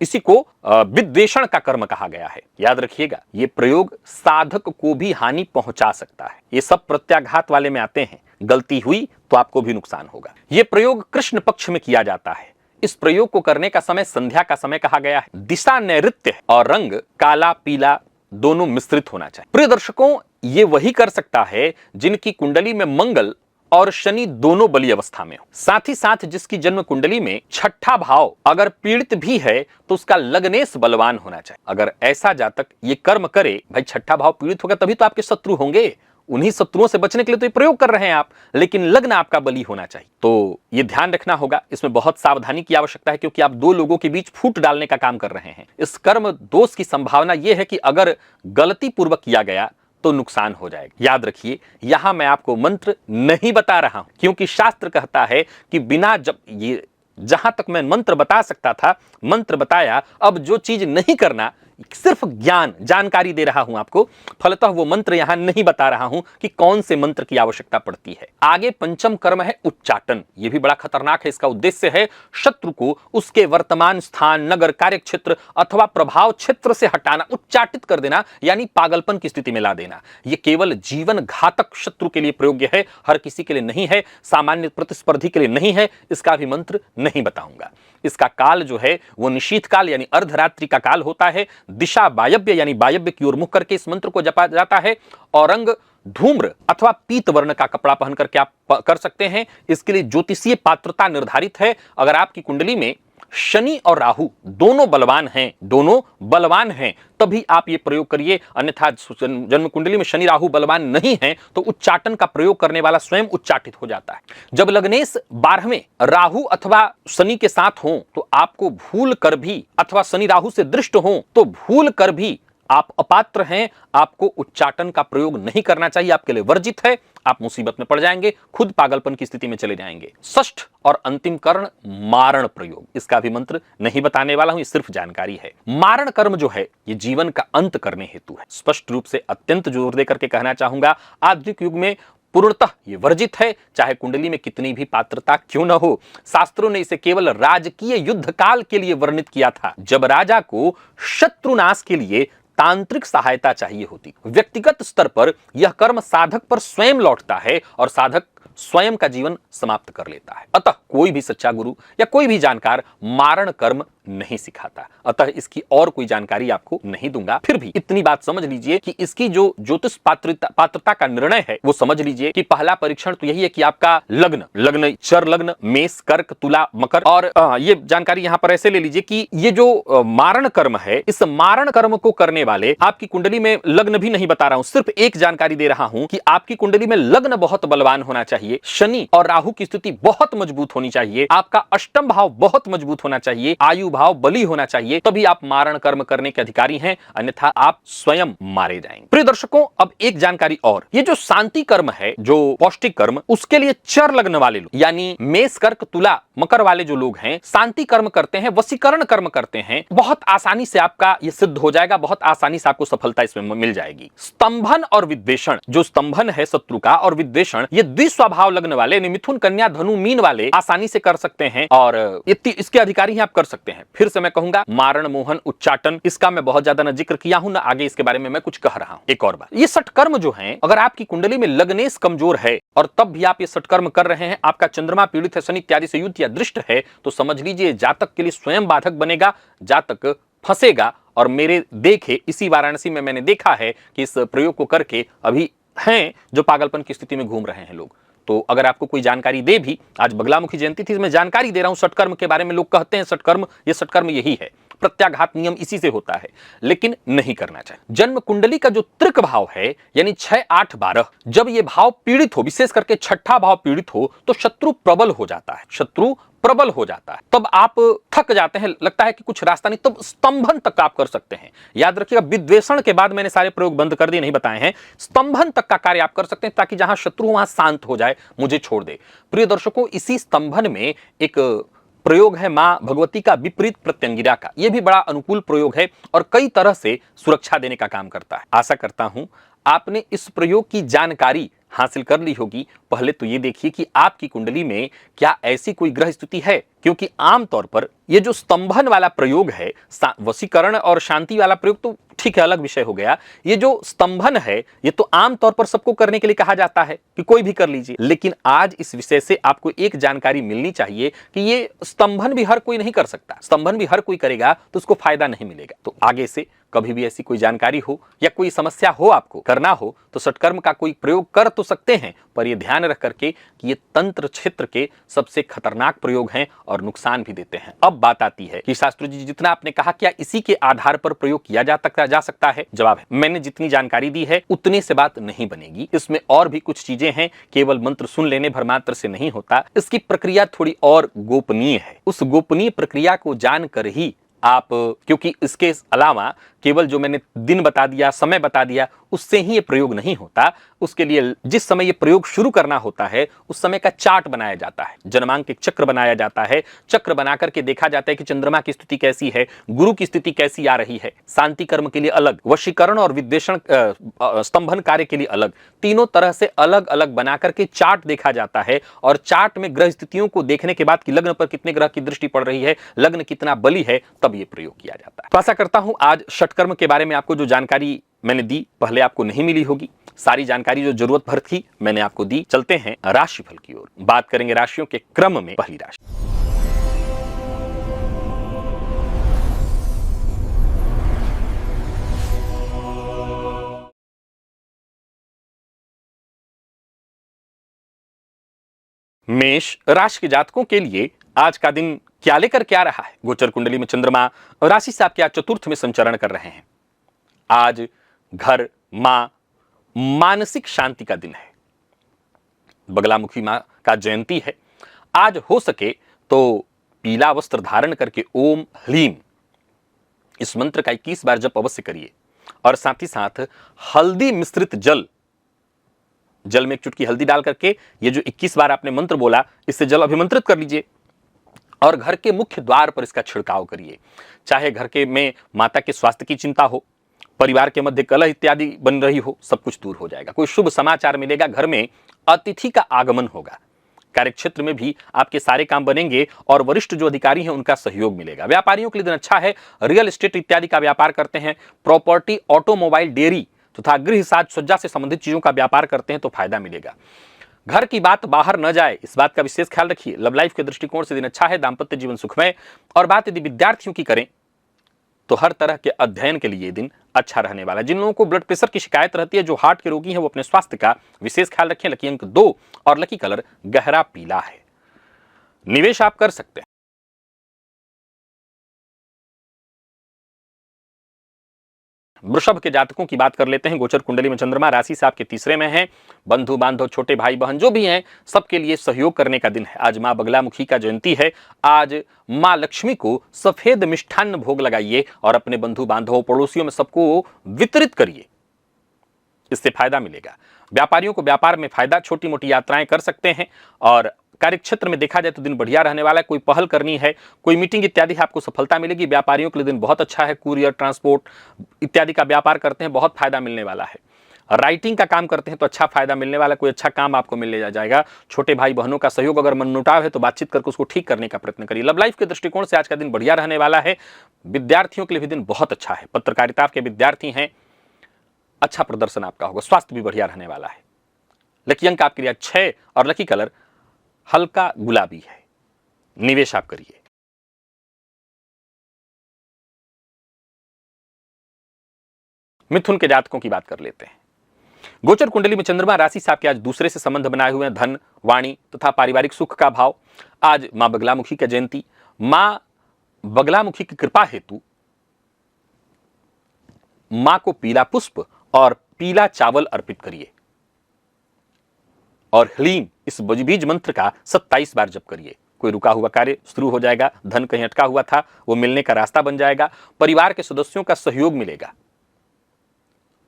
[SPEAKER 1] इसी को विद्वेषण का कर्म कहा गया है। याद रखिएगा, ये प्रयोग साधक को भी हानि पहुंचा सकता है। ये सब प्रत्याघात वाले में आते हैं। गलती हुई तो आपको भी नुकसान होगा। यह प्रयोग कृष्ण पक्ष में किया जाता है। इस प्रयोग को करने का समय संध्या का समय कहा गया है। दिशा नैऋत्य और रंग काला पीला दोनों मिश्रित होना चाहिए। प्रिय दर्शकों, ये वही कर सकता है जिनकी कुंडली में मंगल और शनि दोनों बली अवस्था में हो। साथ ही साथ जिसकी जन्म कुंडली में छठा भाव अगर पीड़ित भी है तो उसका लग्नेश बलवान होना चाहिए। अगर ऐसा जातक ये कर्म करे, भाई छठा भाव पीड़ित होगा तभी तो आपके शत्रु होंगे, उन्हीं शत्रुओं से बचने के लिए तो ये प्रयोग कर रहे हैं आप, लेकिन लग्न आपका बली होना चाहिए। तो ये ध्यान रखना होगा, इसमें बहुत सावधानी की आवश्यकता है, क्योंकि आप दो लोगों के बीच फूट डालने का काम कर रहे हैं। इस कर्म दोष की संभावना यह है कि अगर गलती पूर्वक किया गया तो नुकसान हो जाएगा। याद रखिए, यहां मैं आपको मंत्र नहीं बता रहा हूं, क्योंकि शास्त्र कहता है कि बिना जब ये जहां तक मैं मंत्र बता सकता था मंत्र बताया। अब जो चीज नहीं करना, सिर्फ ज्ञान जानकारी दे रहा हूं आपको, फलतः वो मंत्र यहां नहीं बता रहा हूं कि कौन से मंत्र की आवश्यकता पड़ती है। आगे पंचम कर्म है उच्चाटन। यह भी बड़ा खतरनाक है। इसका उद्देश्य है शत्रु को उसके वर्तमान स्थान, नगर, कार्य क्षेत्र अथवा प्रभाव क्षेत्र से हटाना, उच्चाटित कर देना, यानी पागलपन की स्थिति में ला देना। यह केवल जीवन घातक शत्रु के लिए प्रयोग्य है, हर किसी के लिए नहीं है, सामान्य प्रतिस्पर्धी के लिए नहीं है। इसका भी मंत्र नहीं बताऊंगा। इसका काल जो है वो निशीथ काल यानी अर्धरात्रि का काल होता है। दिशा वायव्य यानी वायव्य की ओर मुख करके इस मंत्र को जपा जाता है, और रंग धूम्र अथवा पीत वर्ण का कपड़ा पहन करके आप कर सकते हैं। इसके लिए ज्योतिषीय पात्रता निर्धारित है। अगर आपकी कुंडली में शनि और राहु दोनों बलवान हैं तभी आप ये प्रयोग करिए, अन्यथा जन्म कुंडली में शनि राहु बलवान नहीं है तो उच्चाटन का प्रयोग करने वाला स्वयं उच्चाटित हो जाता है। जब लग्नेश 12वें राहु अथवा शनि के साथ हो तो आपको भूल कर भी, अथवा शनि राहु से दृष्ट हो तो भूल कर भी आप अपात्र हैं, आपको उच्चाटन का प्रयोग नहीं करना चाहिए, आपके लिए वर्जित है। आप मुसीबत में पड़ जाएंगे, खुद पागलपन की स्थिति में चले जाएंगे। षष्ठ और अंतिम कर्म मारण प्रयोग। इसका भी मंत्र नहीं बताने वाला हूं, ये सिर्फ जानकारी है। मारण कर्म जो है ये जीवन का अंत करने हेतु है। स्पष्ट रूप से अत्यंत जोर देकर के कहना चाहूंगा, आधुनिक युग में पूर्णतः ये वर्जित है, चाहे कुंडली में कितनी भी पात्रता क्यों न हो। शास्त्रों ने इसे केवल राजकीय युद्ध काल के लिए वर्णित किया था, जब राजा को शत्रुनाश के लिए तांत्रिक सहायता चाहिए होती। व्यक्तिगत स्तर पर यह कर्म साधक पर स्वयं लौटता है और साधक स्वयं का जीवन समाप्त कर लेता है। अतः कोई भी सच्चा गुरु या कोई भी जानकार मारण कर्म नहीं सिखाता, अतः इसकी और कोई जानकारी आपको नहीं दूंगा। फिर भी इतनी बात समझ लीजिए कि इसकी जो ज्योतिष पात्रता का निर्णय है वो समझ लीजिए कि पहला परीक्षण तो यही है कि आपका लग्न चर लग्न मेष कर्क तुला मकर। और ये जानकारी यहां पर ऐसे ले लीजिए कि ये जो मारण कर्म है, इस मारण कर्म को करने वाले, आपकी कुंडली में लग्न भी नहीं बता रहा हूं, सिर्फ एक जानकारी दे रहा हूं कि आपकी कुंडली में लग्न बहुत बलवान होना चाहिए, शनि और राहु की स्थिति बहुत मजबूत होनी चाहिए, आपका अष्टम भाव बहुत मजबूत होना चाहिए, आयु भाव बली होना चाहिए, तभी आप मारण कर्म करने के अधिकारी हैं, अन्यथा आप स्वयं मारे जाएंगे। प्रिय दर्शकों, अब एक जानकारी और, ये जो शांति कर्म है, जो पौष्टिक कर्म, उसके लिए चर लग्न वाले लोग यानी मेष कर्क तुला मकर वाले जो लोग हैं, शांति कर्म करते हैं, वशीकरण कर्म करते हैं, बहुत आसानी से आपका ये सिद्ध हो जाएगा, बहुत आसानी से आपको सफलता इसमें मिल जाएगी। स्तंभन और विद्वेषण, जो स्तंभन है शत्रु का और विद्वेषण ये द्विस्वभाव लग्न वाले मिथुन कन्या धनु मीन वाले आसानी से कर सकते हैं और इसके अधिकारी ही आप कर सकते हैं। फिर से मैं कहूंगा, मारण मोहन उच्चाटन, इसका मैं बहुत ज्यादा न जिक्र किया हूं, ना आगे इसके बारे में मैं कुछ कह रहा हूं। एक और बात, ये सटकर्म जो है, अगर आपकी कुंडली में लग्नेश कमजोर है और तब भी आप ये सटकर्म कर रहे हैं, आपका चंद्रमा पीड़ित है, शनि इत्यादि से युद्ध या दृष्ट है, तो समझ लीजिए जातक के लिए स्वयं बाधक बनेगा, जातक फंसेगा। और मेरे देखे इसी वाराणसी में मैंने देखा है कि इस प्रयोग को करके अभी हैं जो पागलपन की स्थिति में घूम रहे हैं लोग। तो अगर आपको कोई जानकारी दे भी, आज बगलामुखी जयंती थी, मैं जानकारी दे रहा हूं षटकर्म के बारे में। लोग कहते हैं षटकर्म यही है, प्रत्याघात नियम इसी से होता है, लेकिन नहीं करना चाहिए। जन्म कुंडली का जो त्रिक भाव है, यानी 6, 8, 12, जब ये भाव पीड़ित हो, विशेष करके छठा भाव पीड़ित हो, तो शत्रु प्रबल हो जाता है, शत्रु प्रबल हो जाता है। तब आप थक जाते हैं, लगता है कि कुछ रास्ता नहीं, तब स्तंभन तक आप कर सकते हैं। याद रखिएगा, विद्वेषण के बाद मैंने सारे प्रयोग बंद कर दिए, नहीं बताए हैं। स्तंभन तक का कार्य आप कर सकते हैं, ताकि जहां शत्रु वहां शांत हो जाए, मुझे छोड़ दे। प्रिय दर्शकों, इसी स्तंभन में एक प्रयोग है मां भगवती का विपरीत प्रत्यंगिरा का। यह भी बड़ा अनुकूल प्रयोग है और कई तरह से सुरक्षा देने का काम करता है। आशा करता हूं आपने इस प्रयोग की जानकारी हासिल कर ली होगी। पहले तो ये देखिए कि आपकी कुंडली में क्या ऐसी कोई ग्रह स्थिति है, क्योंकि आमतौर पर ये जो स्तंभन वाला प्रयोग है, वशीकरण और शांति वाला प्रयोग तो ठीक है, अलग विषय हो गया। ये जो स्तंभन है, ये तो आमतौर पर सबको करने के लिए कहा जाता है कि कोई भी कर लीजिए। लेकिन आज इस विषय से आपको एक जानकारी मिलनी चाहिए कि ये स्तंभन भी हर कोई नहीं कर सकता। स्तंभन भी हर कोई करेगा तो उसको फायदा नहीं मिलेगा। तो आगे से कभी भी ऐसी कोई जानकारी हो या कोई समस्या हो, आपको करना हो, तो षटकर्म का कोई प्रयोग कर तो सकते हैं, पर यह ध्यान रख करके कि ये तंत्र क्षेत्र के सबसे खतरनाक प्रयोग हैं और नुकसान भी देते हैं। अब बात आती है कि शास्त्री जी, जितना आपने कहा, क्या इसी के आधार पर प्रयोग किया जा सकता है? जवाब है, मैंने जितनी जानकारी दी है उतने से बात नहीं बनेगी। इसमें और भी कुछ चीजें हैं, केवल मंत्र सुन लेने भर मात्र से नहीं होता। इसकी प्रक्रिया थोड़ी और गोपनीय है। उस गोपनीय प्रक्रिया को जानकर ही आप, क्योंकि इसके अलावा केवल जो मैंने दिन बता दिया, समय बता दिया, उससे ही ये प्रयोग नहीं होता। उसके लिए जिस समय ये प्रयोग शुरू करना होता है, उस समय का चार्ट बनाया जाता है, जन्मांक एक चक्र बनाया जाता है। चक्र बना करके देखा जाता है कि चंद्रमा की स्थिति कैसी है, गुरु की स्थिति कैसी आ रही है, शांति कर्म के लिए अलग, वशीकरण और विद्वेषण स्तंभन कार्य के लिए अलग, तीनों तरह से अलग अलग बना करके चार्ट देखा जाता है। और चार्ट में ग्रह स्थितियों को देखने के बाद कि लग्न पर कितने ग्रह की दृष्टि पड़ रही है, लग्न कितना बली है, तब ये प्रयोग किया जाता है। तो आशा करता हूं आज षटकर्म के बारे में आपको जो जानकारी मैंने दी, पहले आपको नहीं मिली होगी। सारी जानकारी जो जरूरत भर थी मैंने आपको दी। चलते हैं राशिफल की ओर, बात करेंगे राशियों के क्रम में। पहली राशि मेष राशि के जातकों के लिए आज का दिन क्या लेकर क्या रहा है? गोचर कुंडली में चंद्रमा राशि से आपके आज चतुर्थ में संचरण कर रहे हैं। आज घर, मां, मानसिक शांति का दिन है। बगलामुखी मां का जयंती है। आज हो सके तो पीला वस्त्र धारण करके ओम ह्रीम इस मंत्र का 21 बार जप अवश्य करिए। और साथ ही साथ हल्दी मिश्रित जल में एक चुटकी हल्दी डाल करके ये जो 21 बार आपने मंत्र बोला, इससे जल अभिमंत्रित कर लीजिए और घर के मुख्य द्वार पर इसका छिड़काव करिए। चाहे घर के में माता के स्वास्थ्य की चिंता हो, परिवार के मध्य कलह इत्यादि बन रही हो, सब कुछ दूर हो जाएगा। कोई शुभ समाचार मिलेगा, घर में अतिथि का आगमन होगा, कार्यक्षेत्र में भी आपके सारे काम बनेंगे और वरिष्ठ जो अधिकारी हैं उनका सहयोग मिलेगा। व्यापारियों के लिए दिन अच्छा है। रियल एस्टेट इत्यादि का व्यापार करते हैं, प्रॉपर्टी, ऑटोमोबाइल, डेयरी तथा गृह साज सज्जा से संबंधित चीजों का व्यापार करते हैं तो फायदा मिलेगा। घर की बात बाहर न जाए, इस बात का विशेष ख्याल रखिए। लव लाइफ के दृष्टिकोण से दिन अच्छा है। दाम्पत्य जीवन सुखमय। और बात यदि विद्यार्थियों की करें तो हर तरह के अध्ययन के लिए ये दिन अच्छा रहने वाला है। जिन लोगों को ब्लड प्रेशर की शिकायत रहती है, जो हार्ट के रोगी हैं, वो अपने स्वास्थ्य का विशेष ख्याल रखें। लकी अंक 2 और लकी कलर गहरा पीला है। निवेश आप कर सकते हैं। वृषभ के जातकों की बात कर लेते हैं। गोचर कुंडली में चंद्रमा राशि से आपके तीसरे में है। बंधु बांधव, छोटे भाई बहन जो भी हैं, सबके लिए सहयोग करने का दिन है। आज मां बगलामुखी का जयंती है। आज मां लक्ष्मी को सफेद मिष्ठान्न भोग लगाइए और अपने बंधु बांधवों, पड़ोसियों में सबको वितरित करिए, इससे फायदा मिलेगा। व्यापारियों को व्यापार में फायदा, छोटी मोटी यात्राएं कर सकते हैं। और कार्यक्षेत्र में देखा जाए तो दिन बढ़िया रहने वाला है। कोई पहल करनी है, कोई मीटिंग इत्यादि है, आपको सफलता मिलेगी। व्यापारियों के लिए दिन बहुत अच्छा है। कुरियर, ट्रांसपोर्ट इत्यादि का व्यापार करते हैं, बहुत फायदा मिलने वाला है। राइटिंग का काम करते हैं तो अच्छा फायदा मिलने वाला, कोई अच्छा काम आपको मिलने जाएगा। छोटे भाई बहनों का सहयोग, अगर मनमुटाव है तो बातचीत करके उसको ठीक करने का प्रयत्न करिए। लव लाइफ के दृष्टिकोण से आज का दिन बढ़िया रहने वाला है। विद्यार्थियों के लिए भी दिन बहुत अच्छा है। पत्रकारिता के विद्यार्थी हैं, अच्छा प्रदर्शन आपका होगा। स्वास्थ्य भी बढ़िया रहने वाला है। लकी अंक आपके लिए 6 और लकी कलर हल्का गुलाबी है। निवेश आप करिए। मिथुन के जातकों की बात कर लेते हैं। गोचर कुंडली में चंद्रमा राशि से आपके आज दूसरे से संबंध बनाए हुए हैं, धन, वाणी तथा पारिवारिक सुख का भाव। आज मां बगलामुखी की जयंती। मां बगलामुखी की कृपा हेतु मां को पीला पुष्प और पीला चावल अर्पित करिए और ह्लीम इस बीज मंत्र का 27 बार जप करिए। कोई रुका हुआ कार्य शुरू हो जाएगा, धन कहीं अटका हुआ था वो मिलने का रास्ता बन जाएगा, परिवार के सदस्यों का सहयोग मिलेगा,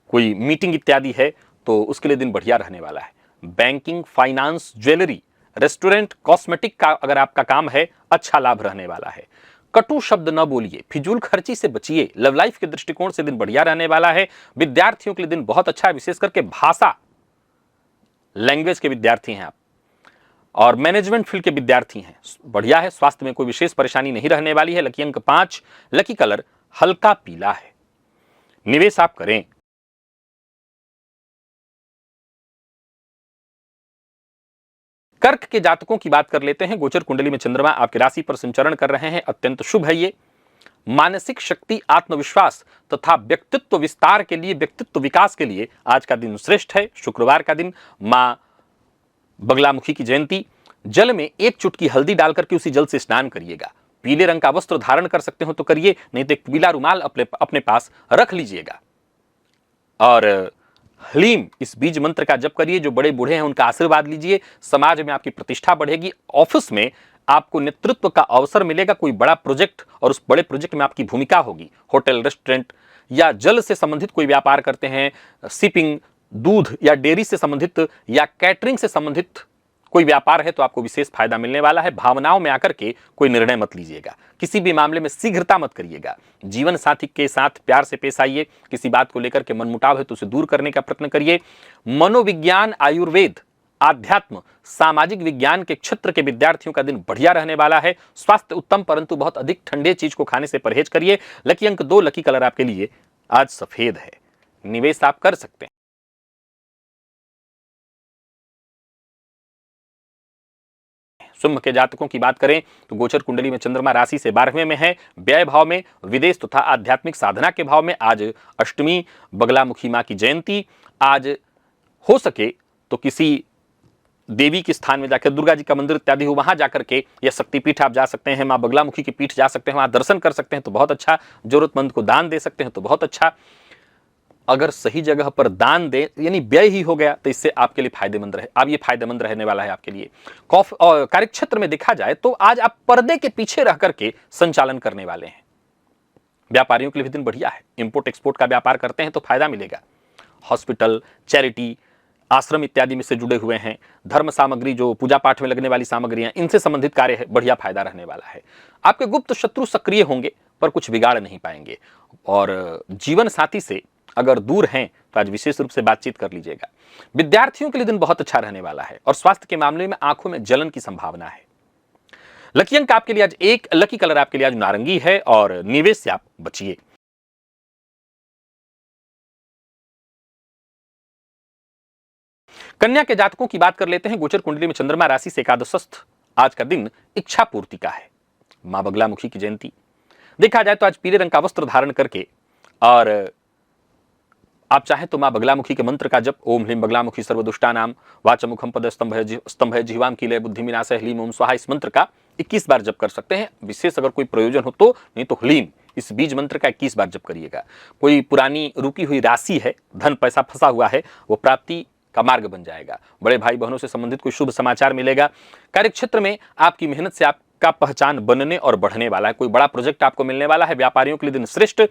[SPEAKER 1] कोई मीटिंग इत्यादि है तो उसके लिए दिन बढ़िया रहने वाला है। Banking, finance, jewellery, restaurant, cosmetic का अगर आपका काम है, अच्छा लाभ रहने वाला है। कटु शब्द न बोलिए, फिजूल खर्ची से बचिए। लव लाइफ के दृष्टिकोण से दिन बढ़िया रहने वाला है। विद्यार्थियों के लिए दिन बहुत अच्छा है, विशेष करके भाषा, लैंग्वेज के विद्यार्थी हैं आप और मैनेजमेंट फील्ड के विद्यार्थी हैं, बढ़िया है। स्वास्थ्य में कोई विशेष परेशानी नहीं रहने वाली है। लकी अंक 5, लकी कलर हल्का पीला है। निवेश आप करें। कर्क के जातकों की बात कर लेते हैं। गोचर कुंडली में चंद्रमा आपकी राशि पर संचरण कर रहे हैं, अत्यंत शुभ है ये। मानसिक शक्ति, आत्मविश्वास तथा व्यक्तित्व विस्तार के लिए, व्यक्तित्व विकास के लिए आज का दिन श्रेष्ठ है। शुक्रवार का दिन, मां बगलामुखी की जयंती। जल में 1 चुटकी हल्दी डालकर के उसी जल से स्नान करिएगा। पीले रंग का वस्त्र धारण कर सकते हो तो करिए, नहीं तो एक पीला रुमाल अपने पास रख लीजिएगा। और हलीम इस बीज मंत्र का जप करिए। जो बड़े बूढ़े हैं उनका आशीर्वाद लीजिए। समाज में आपकी प्रतिष्ठा बढ़ेगी। ऑफिस में आपको नेतृत्व का अवसर मिलेगा, कोई बड़ा प्रोजेक्ट, और उस बड़े प्रोजेक्ट में आपकी भूमिका होगी। होटल, रेस्टोरेंट या जल से संबंधित कोई व्यापार करते हैं, शिपिंग, दूध या डेयरी से संबंधित या कैटरिंग से संबंधित कोई व्यापार है तो आपको विशेष फायदा मिलने वाला है। भावनाओं में आकर के कोई निर्णय मत लीजिएगा। किसी भी मामले में शीघ्रता मत करिएगा। जीवन साथी के साथ प्यार से पेश आइए। किसी बात को लेकर के मनमुटाव है तो उसे दूर करने का प्रयत्न करिए। मनोविज्ञान, आयुर्वेद, आध्यात्म, सामाजिक विज्ञान के क्षेत्र के विद्यार्थियों का दिन बढ़िया रहने वाला है। स्वास्थ्य उत्तम, परंतु बहुत अधिक ठंडे चीज को खाने से परहेज करिए। लकी अंक 2, लकी कलर आपके लिए आज सफेद है। निवेश आप कर सकते हैं। सिंह के जातकों की बात करें तो गोचर कुंडली में चंद्रमा राशि से 12वें में है, व्यय भाव में, विदेश तथा आध्यात्मिक साधना के भाव में। आज अष्टमी, बगलामुखी मां की जयंती। आज हो सके तो किसी देवी के स्थान में जाकर, दुर्गा जी का मंदिर इत्यादि हो, वहां जाकर के, या शक्तिपीठ आप जा सकते हैं, मां बगलामुखी की पीठ जा सकते हैं, वहां दर्शन कर सकते हैं तो बहुत अच्छा। जरूरतमंद को दान दे सकते हैं तो बहुत अच्छा। अगर सही जगह पर दान दे, यानी व्यय ही हो गया, तो इससे आपके लिए फायदेमंद रहे, अब ये फायदेमंद रहने वाला है आपके लिए। कार्यक्षेत्र में देखा जाए तो आज आप पर्दे के पीछे रह करके संचालन करने वाले हैं। व्यापारियों के लिए भी दिन बढ़िया है। इंपोर्ट एक्सपोर्ट का व्यापार करते हैं तो फायदा मिलेगा। हॉस्पिटल, चैरिटी, आश्रम इत्यादि में से जुड़े हुए हैं, धर्म सामग्री, जो पूजा पाठ में लगने वाली सामग्रियां, इनसे संबंधित कार्य है, बढ़िया फायदा रहने वाला है। आपके गुप्त शत्रु सक्रिय होंगे पर कुछ बिगाड़ नहीं पाएंगे। और जीवन साथी से अगर दूर हैं तो आज विशेष रूप से बातचीत कर लीजिएगा। विद्यार्थियों के लिए दिन बहुत अच्छा रहने वाला है और स्वास्थ्य के मामले में आंखों में जलन की संभावना है। लकी अंक आपके लिए आज 1, लकी कलर आपके लिए आज नारंगी है और निवेश से आप बचिए। कन्या के जातकों की बात कर लेते हैं। गोचर कुंडली में चंद्रमा राशि से एकादशस्थ आज का दिन इच्छा पूर्ति का है। मां बगलामुखी की जयंती। देखा जाए तो आज पीले रंग का वस्त्र धारण करके, और आप चाहें तो मां बगलामुखी के मंत्र का जप, ओम ह्लीम बगलामुखी सर्वदुष्टानाम वाचमुखम पद स्तंभ जिह्वाम कीलय बुद्धि विनाशय ह्लीम ओम स्वाहा, इस मंत्र का 21 बार जप कर सकते हैं। विशेष अगर कोई प्रयोजन हो तो, नहीं तो ह्लीम इस बीज मंत्र का 21 बार जप करिएगा। कोई पुरानी रुकी हुई राशि है, धन पैसा फंसा हुआ है, वो प्राप्ति का मार्ग बन जाएगा। बड़े भाई बहनों से संबंधित कोई शुभ समाचार मिलेगा। कार्यक्षेत्र में आपकी मेहनत से आपका पहचान बनने और बढ़ने वाला है। कोई बड़ा प्रोजेक्ट आपको मिलने वाला है। व्यापारियों के लिए दिन श्रेष्ठ।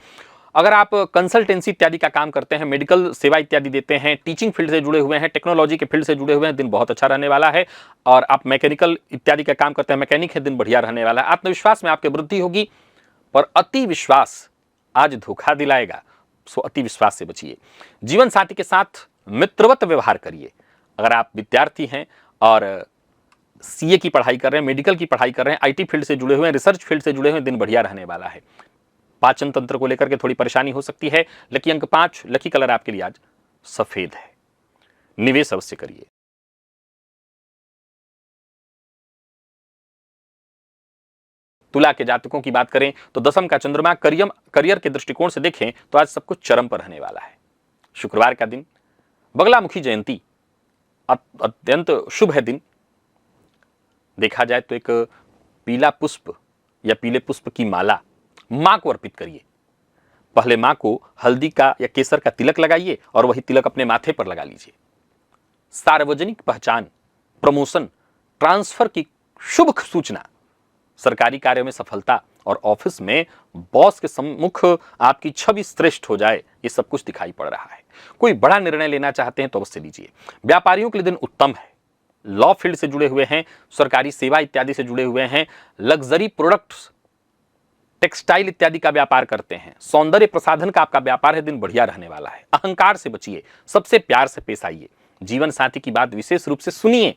[SPEAKER 1] अगर आप कंसल्टेंसी इत्यादि का काम करते हैं, मेडिकल सेवा इत्यादि देते हैं, टीचिंग फील्ड से जुड़े हुए हैं, टेक्नोलॉजी के फील्ड से जुड़े हुए हैं, दिन बहुत अच्छा रहने वाला है। और आप मैकेनिकल इत्यादि का काम करते हैं, मैकेनिक है, दिन बढ़िया रहने वाला है। आत्मविश्वास में आपकी वृद्धि होगी, पर अति विश्वास आज धोखा दिलाएगा, सो अति विश्वास से बचिए। जीवन साथी के साथ मित्रवत व्यवहार करिए। अगर आप विद्यार्थी हैं और सीए की पढ़ाई कर रहे हैं, मेडिकल की पढ़ाई कर रहे हैं, आईटी फील्ड से जुड़े हुए हैं, रिसर्च फील्ड से जुड़े हुए हैं, दिन बढ़िया रहने वाला है। पाचन तंत्र को लेकर के थोड़ी परेशानी हो सकती है। लकी अंक 5, लकी कलर आपके लिए आज सफेद है। निवेश अवश्य करिए। तुला के जातकों की बात करें तो दशम का चंद्रमा करियर के दृष्टिकोण से देखें तो आज सब कुछ चरम पर रहने वाला है। शुक्रवार का दिन, बगलामुखी जयंती अत्यंत शुभ है दिन। देखा जाए तो एक पीला पुष्प या पीले पुष्प की माला मां को अर्पित करिए। पहले मां को हल्दी का या केसर का तिलक लगाइए और वही तिलक अपने माथे पर लगा लीजिए। सार्वजनिक पहचान, प्रमोशन, ट्रांसफर की शुभ सूचना, सरकारी कार्य में सफलता और ऑफिस में बॉस के सम्मुख आपकी छवि श्रेष्ठ हो जाए, ये सब कुछ दिखाई पड़ रहा है। कोई बड़ा निर्णय लेना चाहते हैं तो अवश्य लीजिए। व्यापारियों के लिए दिन उत्तम है। लॉ फील्ड से जुड़े हुए हैं, सरकारी सेवा इत्यादि से जुड़े हुए हैं, लग्जरी प्रोडक्ट्स, टेक्सटाइल इत्यादि का व्यापार करते हैं, सौंदर्य प्रसाधन का आपका व्यापार है, दिन बढ़िया रहने वाला है। अहंकार से बचिए, सबसे प्यार से पेश आइए। जीवन साथी की बात विशेष रूप से सुनिए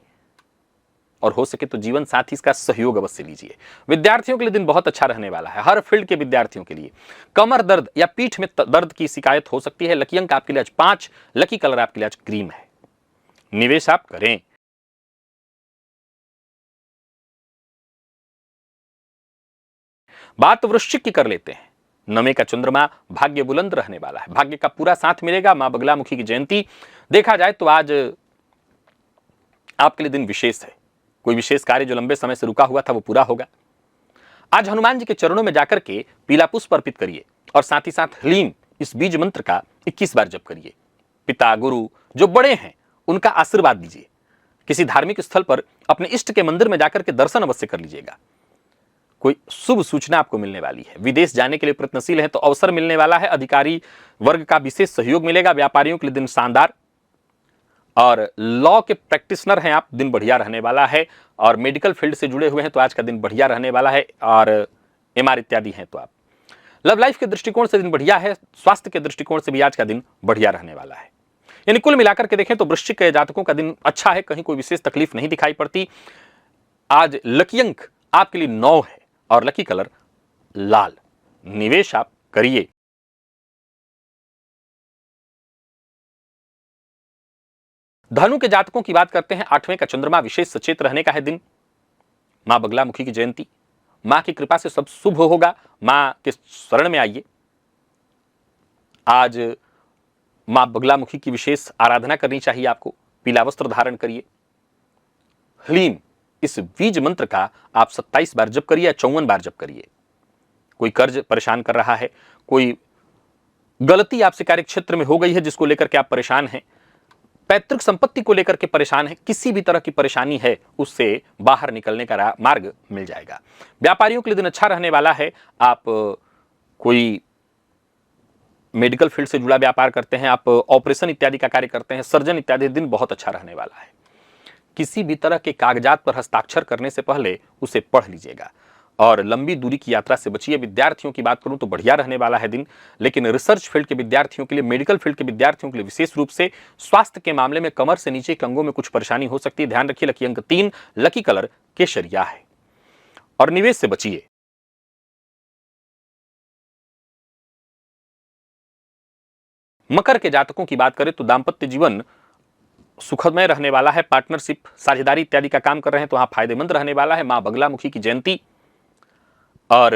[SPEAKER 1] और हो सके तो जीवन साथी का सहयोग अवश्य लीजिए। विद्यार्थियों के लिए दिन बहुत अच्छा रहने वाला है। हर फील्ड के विद्यार्थियों के लिए कमर दर्द या पीठ में दर्द की शिकायत हो सकती है। लकी अंक आपके लिए आज 5, लकी कलर आपके लिए आज क्रीम है। निवेश आप करें। बात वृश्चिक की कर लेते हैं। नवे का चंद्रमा भाग्य बुलंद रहने वाला है। भाग्य का पूरा साथ मिलेगा। मां बगलामुखी की जयंती देखा जाए तो आज आपके लिए दिन विशेष है। कोई विशेष कार्य जो लंबे समय से रुका हुआ था वो पूरा होगा। आज हनुमान जी के चरणों में जाकर के पीला पुष्प अर्पित करिए और साथ ही साथ ह्लीम इस बीज मंत्र का 21 बार जप करिए। पिता, गुरु जो बड़े हैं उनका आशीर्वाद लीजिए। किसी धार्मिक स्थल पर अपने इष्ट के मंदिर में जाकर के दर्शन अवश्य कर लीजिएगा। कोई शुभ सूचना आपको मिलने वाली है। विदेश जाने के लिए प्रयत्नशील है तो अवसर मिलने वाला है। अधिकारी वर्ग का विशेष सहयोग मिलेगा। व्यापारियों के लिए दिन शानदार। और लॉ के प्रैक्टिशनर हैं आप, दिन बढ़िया रहने वाला है। और मेडिकल फील्ड से जुड़े हुए हैं तो आज का दिन बढ़िया रहने वाला है। और एमआर इत्यादि हैं तो आप। लव लाइफ के दृष्टिकोण से दिन बढ़िया है। स्वास्थ्य के दृष्टिकोण से भी आज का दिन बढ़िया रहने वाला है। यानी कुल मिलाकर के देखें तो वृश्चिक के जातकों का दिन अच्छा है। कहीं कोई विशेष तकलीफ नहीं दिखाई पड़ती। आज लकी अंक आपके लिए 9 है और लकी कलर लाल। निवेश आप करिए। धनु के जातकों की बात करते हैं। 8वें का चंद्रमा विशेष सचेत रहने का है दिन। मां बगलामुखी की जयंती, मां की कृपा से सब शुभ होगा। मां के शरण में आइए। आज मां बगलामुखी की विशेष आराधना करनी चाहिए आपको। पीला वस्त्र धारण करिए। ह्लीम इस बीज मंत्र का आप 27 बार जप करिए या 54 बार जप करिए। कोई कर्ज परेशान कर रहा है, कोई गलती आपसे कार्य क्षेत्र में हो गई है जिसको लेकर के आप परेशान हैं, पैतृक संपत्ति को लेकर के परेशान है, किसी भी तरह की परेशानी है उससे बाहर निकलने का मार्ग मिल जाएगा। व्यापारियों के लिए दिन अच्छा रहने वाला है। आप कोई मेडिकल फील्ड से जुड़ा व्यापार करते हैं, आप ऑपरेशन इत्यादि का कार्य करते हैं, सर्जन इत्यादि, दिन बहुत अच्छा रहने वाला है। किसी भी तरह के कागजात पर हस्ताक्षर करने से पहले उसे पढ़ लीजिएगा और लंबी दूरी की यात्रा से बचिए। विद्यार्थियों की बात करूं तो बढ़िया रहने वाला है दिन। लेकिन रिसर्च फील्ड के विद्यार्थियों के लिए, मेडिकल फील्ड के विद्यार्थियों के लिए विशेष रूप से स्वास्थ्य के मामले में कमर से नीचे के अंगों में कुछ परेशानी हो सकती है। ध्यान रखिए। लकी अंक 3, लकी कलर केसरिया है और निवेश से बचिए। मकर के जातकों की बात करें तो दाम्पत्य जीवन सुखदमय रहने वाला है। पार्टनरशिप, साझेदारी इत्यादि का काम कर रहे हैं तो वहां फायदेमंद रहने वाला है। मां बगलामुखी की जयंती और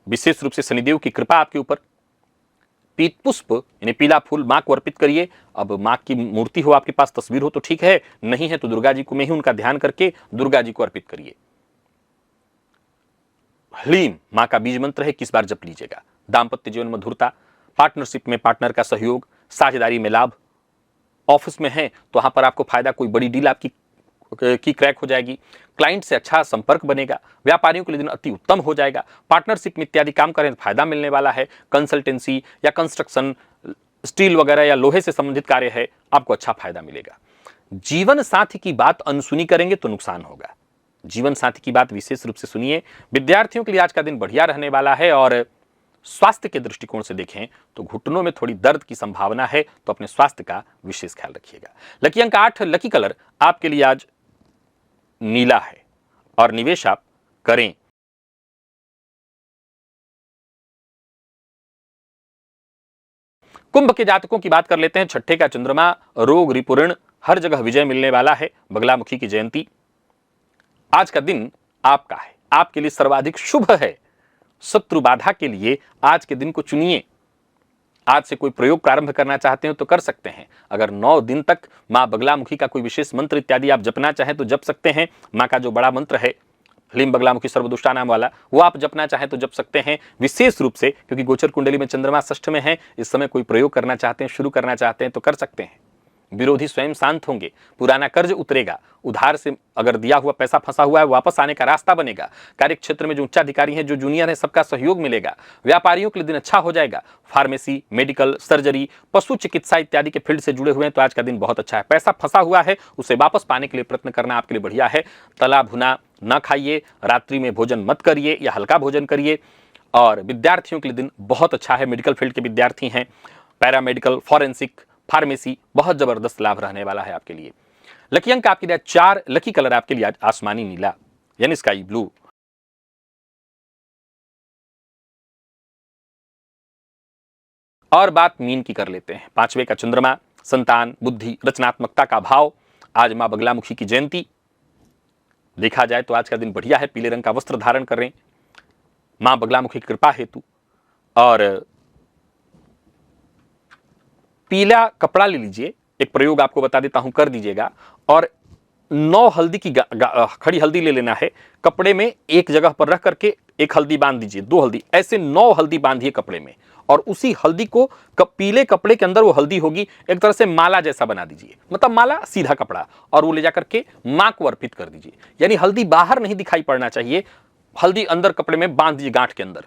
[SPEAKER 1] विशेष रूप से शनिदेव की कृपा आपके ऊपर। पीत पुष्प यानी पीला फूल मां को अर्पित करिए। अब मां की मूर्ति हो, आपके पास तस्वीर हो तो ठीक है, नहीं है तो दुर्गा जी को में ही उनका ध्यान करके दुर्गा जी को अर्पित करिए। ह्लीम मां का बीज मंत्र है, 21 बार जप लीजिएगा। दाम्पत्य जीवन मधुरता, पार्टनरशिप में पार्टनर का सहयोग, साझेदारी में लाभ। ऑफिस में है तो वहां पर आपको फायदा, कोई बड़ी डील आपकी की क्रैक हो जाएगी। क्लाइंट से अच्छा संपर्क बनेगा। व्यापारियों के लिए दिन अति उत्तम हो जाएगा। पार्टनरशिप में इत्यादि काम करें तो फायदा मिलने वाला है। कंसल्टेंसी या कंस्ट्रक्शन, स्टील वगैरह या लोहे से संबंधित कार्य है, आपको अच्छा फायदा मिलेगा। जीवन साथी की बात अनसुनी करेंगे तो नुकसान होगा। जीवन साथी की बात विशेष रूप से सुनिए। विद्यार्थियों के लिए आज का दिन बढ़िया रहने वाला है। और स्वास्थ्य के दृष्टिकोण से देखें तो घुटनों में थोड़ी दर्द की संभावना है, तो अपने स्वास्थ्य का विशेष ख्याल रखिएगा। लकी अंक 8, लकी कलर आपके लिए आज नीला है और निवेश आप करें। कुंभ के जातकों की बात कर लेते हैं। 6ठे का चंद्रमा रोग रिपुण, हर जगह विजय मिलने वाला है। बगलामुखी की जयंती, आज का दिन आपका है, आपके लिए सर्वाधिक शुभ है। शत्रु बाधा के लिए आज के दिन को चुनिए। आज से कोई प्रयोग प्रारंभ करना चाहते हो तो कर सकते हैं। अगर 9 दिन तक माँ बगलामुखी का कोई विशेष मंत्र इत्यादि आप जपना चाहें तो जप सकते हैं। माँ का जो बड़ा मंत्र है ह्लीं बगलामुखी सर्वदुष्टा नाम वाला, वो आप जपना चाहें तो जप सकते हैं। विशेष रूप से क्योंकि गोचर कुंडली में चंद्रमा षष्ठ में है, इस समय कोई प्रयोग करना चाहते हैं, शुरू करना चाहते हैं तो कर सकते हैं। विरोधी स्वयं शांत होंगे, पुराना कर्ज उतरेगा, उधार से अगर दिया हुआ पैसा फंसा हुआ है वापस आने का रास्ता बनेगा, कार्य क्षेत्र में जो उच्चाधिकारी हैं, जो जूनियर हैं, सबका सहयोग मिलेगा, व्यापारियों के लिए दिन अच्छा हो जाएगा, फार्मेसी, मेडिकल, सर्जरी, पशु चिकित्सा इत्यादि के फील्ड से जुड़े हुए हैं तो आज का दिन बहुत अच्छा है। पैसा फंसा हुआ है उसे वापस पाने के लिए प्रयत्न करना आपके लिए बढ़िया है। तला भुना न खाइए, रात्रि में भोजन मत करिए या हल्का भोजन करिए। और विद्यार्थियों के लिए दिन बहुत अच्छा है। मेडिकल फील्ड के विद्यार्थी हैं, पैरामेडिकल, फॉरेंसिक, फार्मेसी, बहुत जबरदस्त लाभ रहने वाला है आपके लिए। लकी अंक आपके लिए 4, लकी कलर आपके लिए आज आसमानी नीला यानी स्काई ब्लू। और बात मीन की कर लेते हैं। 5वें का चंद्रमा, संतान, बुद्धि, रचनात्मकता का भाव। आज मां बगलामुखी की जयंती, देखा जाए तो आज का दिन बढ़िया है। पीले रंग का वस्त्र धारण करें मां बगलामुखी की कृपा हेतु, और पीला कपड़ा ले लीजिए। एक प्रयोग आपको बता देता हूं, कर दीजिएगा। और 9 हल्दी की खड़ी हल्दी ले लेना है, कपड़े में एक जगह पर रख करके एक हल्दी बांध दीजिए, 2 हल्दी, ऐसे 9 हल्दी बांधिए कपड़े में, और उसी हल्दी को पीले कपड़े के अंदर वो हल्दी होगी, एक तरह से माला जैसा बना दीजिए, मतलब माला सीधा कपड़ा, और वो ले जाकर के मां को अर्पित कर दीजिए। यानी हल्दी बाहर नहीं दिखाई पड़ना चाहिए, हल्दी अंदर कपड़े में बांध दीजिए, गांठ के अंदर।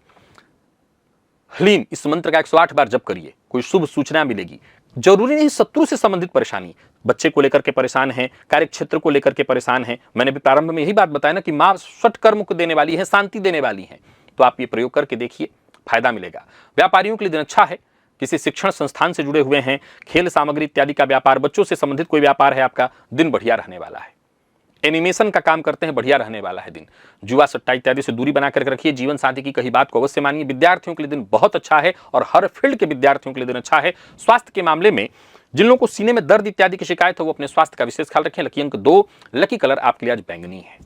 [SPEAKER 1] ह्लीं इस मंत्र का 108 बार जप करिए, कोई शुभ सूचना मिलेगी। जरूरी नहीं शत्रु से संबंधित परेशानी, बच्चे को लेकर के परेशान हैं, कार्य क्षेत्र को लेकर के परेशान हैं। मैंने भी प्रारंभ में यही बात बताया ना कि मां सट कर्म को देने वाली है, शांति देने वाली है। तो आप ये प्रयोग करके देखिए, फायदा मिलेगा। व्यापारियों के लिए दिन अच्छा है। किसी शिक्षण संस्थान से जुड़े हुए हैं, खेल सामग्री इत्यादि का व्यापार, बच्चों से संबंधित कोई व्यापार है, आपका दिन बढ़िया रहने वाला है। एनिमेशन का काम करते हैं, बढ़िया रहने वाला है दिन। जुआ सट्टा इत्यादि से दूरी बना करके रखिए। जीवन साथी की कही बात को अवश्य मानिए। विद्यार्थियों के लिए दिन बहुत अच्छा है, और हर फील्ड के विद्यार्थियों के लिए दिन अच्छा है। स्वास्थ्य के मामले में जिन लोगों को सीने में दर्द इत्यादि की शिकायत हो, वो अपने स्वास्थ्य का विशेष ख्याल रखें। लकी अंक 2, लकी कलर आपके लिए आज बैंगनी है।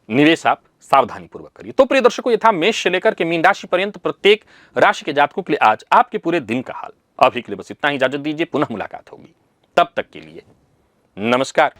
[SPEAKER 1] निवेश आप सावधानी पूर्वक करिए। तो प्रिय दर्शकों, ये था मेष से लेकर के मीन राशि पर्यंत प्रत्येक राशि के जातकों के लिए आज आपके पूरे दिन का हाल। अभी के लिए बस इतना ही, इजाजत दीजिए, पुनः मुलाकात होगी। तब तक के लिए नमस्कार।